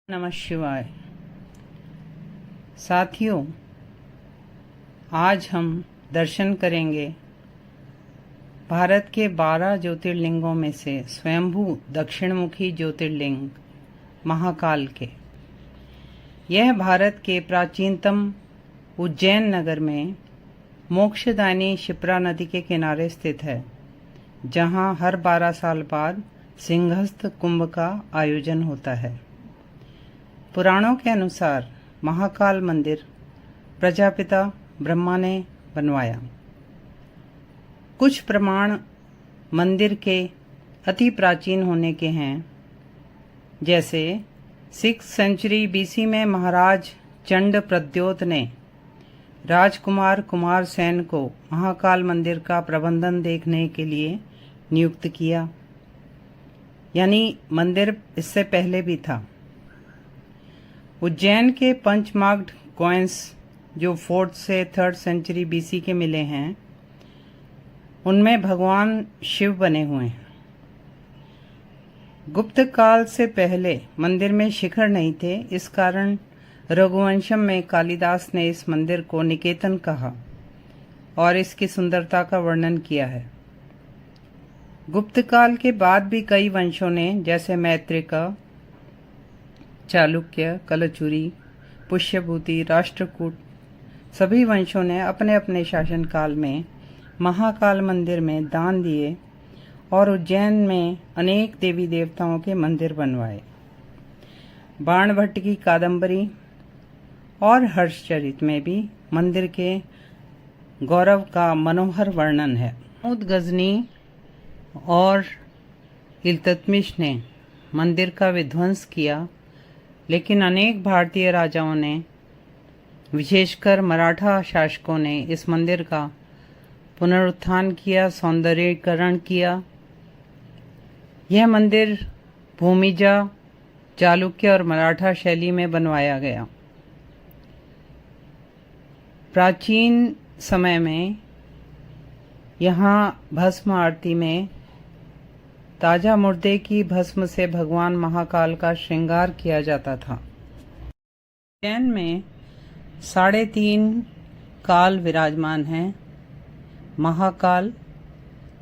नमः शिवाय। साथियों, आज हम दर्शन करेंगे भारत के 12 ज्योतिर्लिंगों में से स्वयंभू दक्षिणमुखी ज्योतिर्लिंग महाकाल के। यह भारत के प्राचीनतम उज्जैन नगर में मोक्षदायिनी शिप्रा नदी के किनारे स्थित है, जहां हर 12 साल बाद सिंहस्थ कुंभ का आयोजन होता है। पुराणों के अनुसार महाकाल मंदिर प्रजापिता ब्रह्मा ने बनवाया। कुछ प्रमाण मंदिर के अति प्राचीन होने के हैं, जैसे 6th सेंचुरी बीसी में महाराज चंड प्रद्योत ने राजकुमार कुमार सेन को महाकाल मंदिर का प्रबंधन देखने के लिए नियुक्त किया, यानी मंदिर इससे पहले भी था। उज्जैन के पंचमार्ग्ड कॉइन्स जो 4th से 3rd सेंचुरी बीसी के मिले हैं, उनमें भगवान शिव बने हुए हैं। गुप्त काल से पहले मंदिर में शिखर नहीं थे, इस कारण रघुवंशम में कालिदास ने इस मंदिर को निकेतन कहा और इसकी सुंदरता का वर्णन किया है। गुप्त काल के बाद भी कई वंशों ने, जैसे मैत्रिका, चालुक्य, कलचुरी, पुष्यभूति, राष्ट्रकूट, सभी वंशों ने अपने अपने शासनकाल में महाकाल मंदिर में दान दिए और उज्जैन में अनेक देवी देवताओं के मंदिर बनवाए। बाणभट्ट की कादंबरी और हर्षचरित में भी मंदिर के गौरव का मनोहर वर्णन है। गजनी और इल्तुतमिश ने मंदिर का विध्वंस किया, लेकिन अनेक भारतीय राजाओं ने, विशेषकर मराठा शासकों ने इस मंदिर का पुनरुत्थान किया, सौंदर्यीकरण किया। यह मंदिर भूमिजा, चालुक्य और मराठा शैली में बनवाया गया। प्राचीन समय में यहाँ भस्म आरती में ताजा मुर्दे की भस्म से भगवान महाकाल का श्रृंगार किया जाता था। उज्जैन में 3.5 काल विराजमान हैं। महाकाल,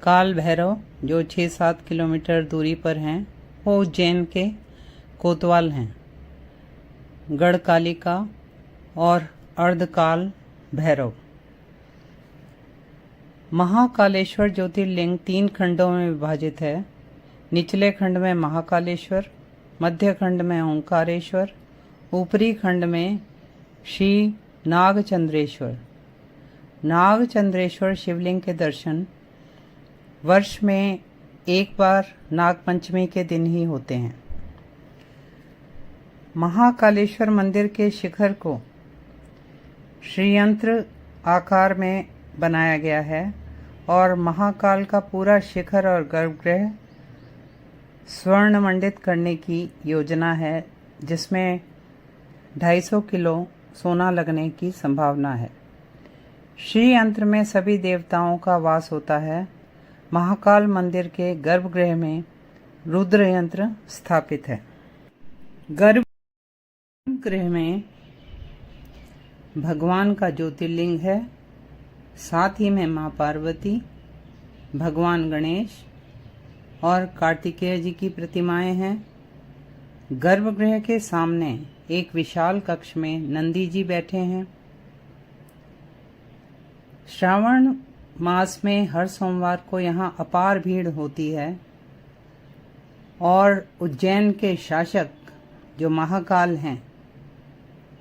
काल भैरव जो 6-7 किलोमीटर दूरी पर हैं, वो उज्जैन के कोतवाल हैं। गढ़कालिका और अर्धकाल भैरव। महाकालेश्वर ज्योतिर्लिंग 3 खंडों में विभाजित है। निचले खंड में महाकालेश्वर, मध्य खंड में ओंकारेश्वर, ऊपरी खंड में श्री नागचंद्रेश्वर। नागचंद्रेश्वर शिवलिंग के दर्शन वर्ष में एक बार नागपंचमी के दिन ही होते हैं। महाकालेश्वर मंदिर के शिखर को श्रीयंत्र आकार में बनाया गया है और महाकाल का पूरा शिखर और गर्भगृह स्वर्ण मंडित करने की योजना है, जिसमें 250 किलो सोना लगने की संभावना है। श्री यंत्र में सभी देवताओं का वास होता है। महाकाल मंदिर के गर्भगृह में रुद्र यंत्र स्थापित है। गर्भगृह में भगवान का ज्योतिर्लिंग है, साथ ही में मां पार्वती, भगवान गणेश और कार्तिकेय जी की प्रतिमाएं हैं। गर्भगृह के सामने एक विशाल कक्ष में नंदी जी बैठे हैं। श्रावण मास में हर सोमवार को यहाँ अपार भीड़ होती है और उज्जैन के शासक जो महाकाल हैं,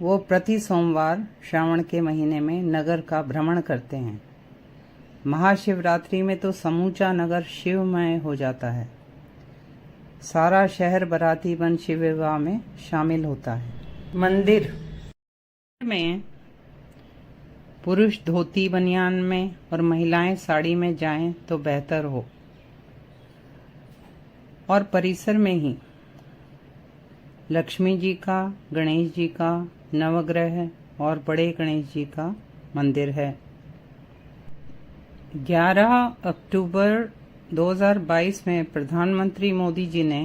वो प्रति सोमवार श्रावण के महीने में नगर का भ्रमण करते हैं। महाशिवरात्रि में तो समूचा नगर शिवमय हो जाता है। सारा शहर बाराती बन शिव विवाह में शामिल होता है। मंदिर में पुरुष धोती बनियान में और महिलाएं साड़ी में जाएं तो बेहतर हो। और परिसर में ही लक्ष्मी जी का, गणेश जी का, नवग्रह और बड़े गणेश जी का मंदिर है। 11 अक्टूबर 2022 में प्रधानमंत्री मोदी जी ने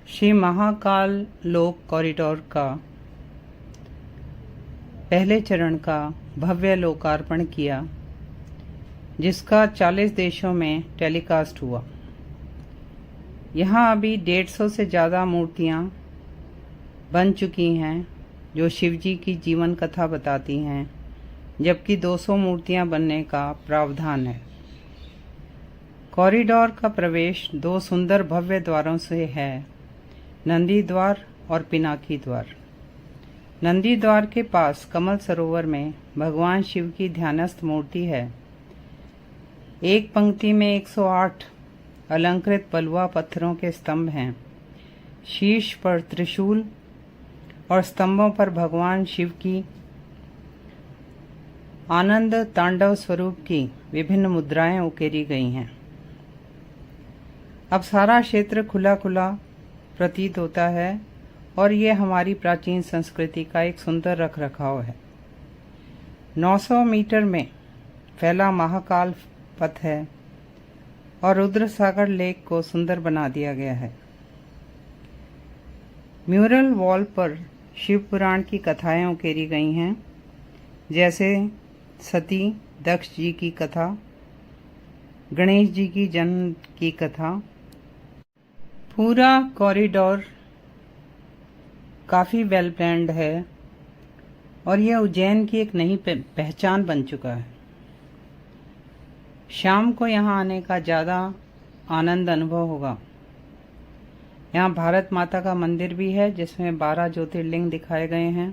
श्री महाकाल लोक कॉरिडोर का पहले चरण का भव्य लोकार्पण किया, जिसका 40 देशों में टेलीकास्ट हुआ। यहाँ अभी 150 से ज़्यादा मूर्तियाँ बन चुकी हैं जो शिवजी की जीवन कथा बताती हैं, जबकि 200 मूर्तियाँ बनने का प्रावधान है। कॉरिडोर का प्रवेश 2 सुंदर भव्य द्वारों से है, नंदी द्वार और पिनाकी द्वार। नंदी द्वार के पास कमल सरोवर में भगवान शिव की ध्यानस्थ मूर्ति है। एक पंक्ति में 108 अलंकृत बलुआ पत्थरों के स्तंभ हैं। शीर्ष पर त्रिशूल और स्तंभों पर भगवान शिव की आनंद तांडव स्वरूप की विभिन्न मुद्राएं उकेरी गई हैं। अब सारा क्षेत्र खुला खुला प्रतीत होता है और ये हमारी प्राचीन संस्कृति का एक सुंदर रखरखाव है। 900 मीटर में फैला महाकाल पथ है और रुद्रसागर लेक को सुंदर बना दिया गया है। म्यूरल वॉल पर शिव पुराण की कथाएं उकेरी गई हैं, जैसे सती दक्ष जी की कथा, गणेश जी की जन्म की कथा। पूरा कॉरिडोर काफ़ी वेल प्लान्ड है और यह उज्जैन की एक नई पहचान बन चुका है। शाम को यहाँ आने का ज़्यादा आनंद अनुभव होगा। यहाँ भारत माता का मंदिर भी है, जिसमें 12 ज्योतिर्लिंग दिखाए गए हैं।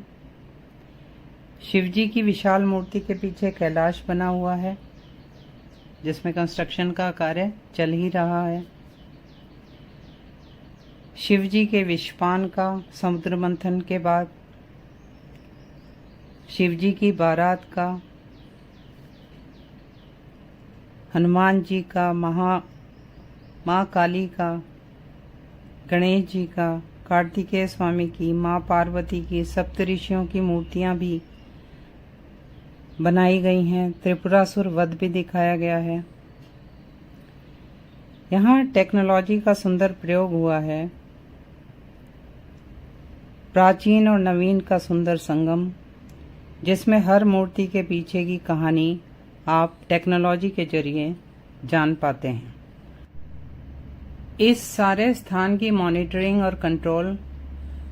शिवजी की विशाल मूर्ति के पीछे कैलाश बना हुआ है, जिसमें कंस्ट्रक्शन का कार्य चल ही रहा है। शिवजी के विषपान का समुद्र मंथन के बाद शिवजी की बारात का, हनुमान जी का, माँ काली का, गणेश जी का, कार्तिकेय स्वामी की, माँ पार्वती की, सप्तऋषियों की मूर्तियाँ भी बनाई गई हैं। त्रिपुरासुर वध भी दिखाया गया है। यहाँ टेक्नोलॉजी का सुंदर प्रयोग हुआ है। प्राचीन और नवीन का सुंदर संगम, जिसमें हर मूर्ति के पीछे की कहानी आप टेक्नोलॉजी के जरिए जान पाते हैं। इस सारे स्थान की मॉनिटरिंग और कंट्रोल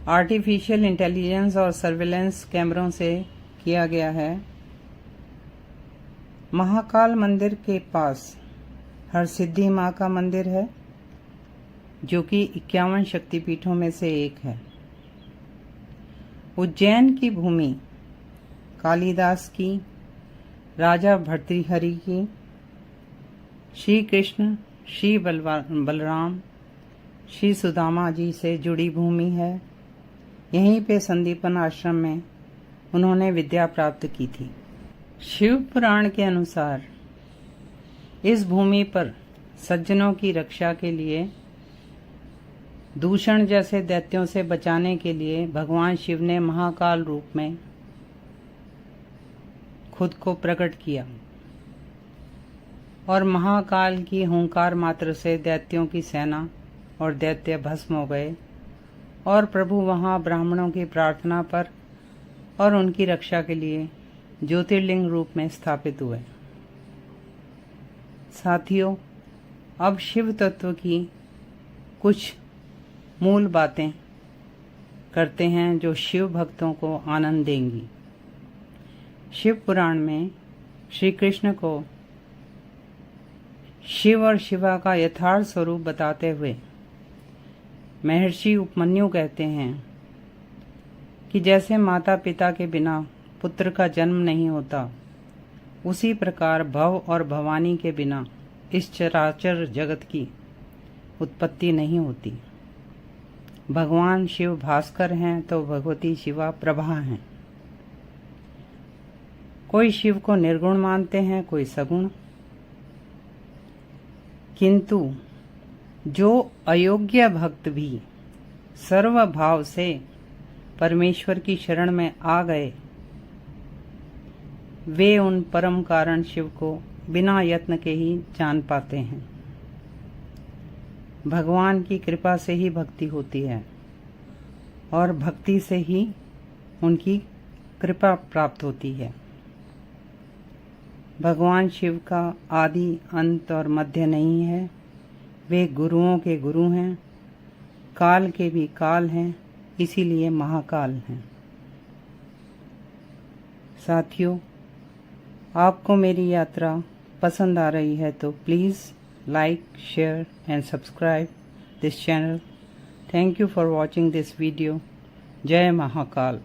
आर्टिफिशियल इंटेलिजेंस और सर्विलेंस कैमरों से किया गया है। महाकाल मंदिर के पास हरसिद्धि माँ का मंदिर है, जो कि 51 शक्तिपीठों में से एक है। उज्जैन की भूमि कालिदास की, राजा भर्तृहरि की, श्री कृष्ण, श्री बलराम, श्री सुदामा जी से जुड़ी भूमि है। यहीं पे संदीपन आश्रम में उन्होंने विद्या प्राप्त की थी। शिव पुराण के अनुसार इस भूमि पर सज्जनों की रक्षा के लिए, दूषण जैसे दैत्यों से बचाने के लिए भगवान शिव ने महाकाल रूप में खुद को प्रकट किया और महाकाल की हुंकार मात्र से दैत्यों की सेना और दैत्य भस्म हो गए और प्रभु वहां ब्राह्मणों की प्रार्थना पर और उनकी रक्षा के लिए ज्योतिर्लिंग रूप में स्थापित हुए। साथियों, अब शिव तत्व की कुछ मूल बातें करते हैं जो शिव भक्तों को आनंद देंगी। शिव पुराण में श्री कृष्ण को शिव और शिवा का यथार्थ स्वरूप बताते हुए महर्षि उपमन्यु कहते हैं कि जैसे माता पिता के बिना पुत्र का जन्म नहीं होता, उसी प्रकार भव और भवानी के बिना इस चराचर जगत की उत्पत्ति नहीं होती। भगवान शिव भास्कर हैं तो भगवती शिवा प्रभा हैं। कोई शिव को निर्गुण मानते हैं, कोई सगुण, किंतु जो अयोग्य भक्त भी सर्व भाव से परमेश्वर की शरण में आ गए, वे उन परम कारण शिव को बिना यत्न के ही जान पाते हैं। भगवान की कृपा से ही भक्ति होती है और भक्ति से ही उनकी कृपा प्राप्त होती है। भगवान शिव का आदि अंत और मध्य नहीं है। वे गुरुओं के गुरु हैं, काल के भी काल हैं, इसीलिए महाकाल हैं। साथियों, आपको मेरी यात्रा पसंद आ रही है तो please like, share and subscribe this channel. Thank you for watching this video. Jai Mahakal.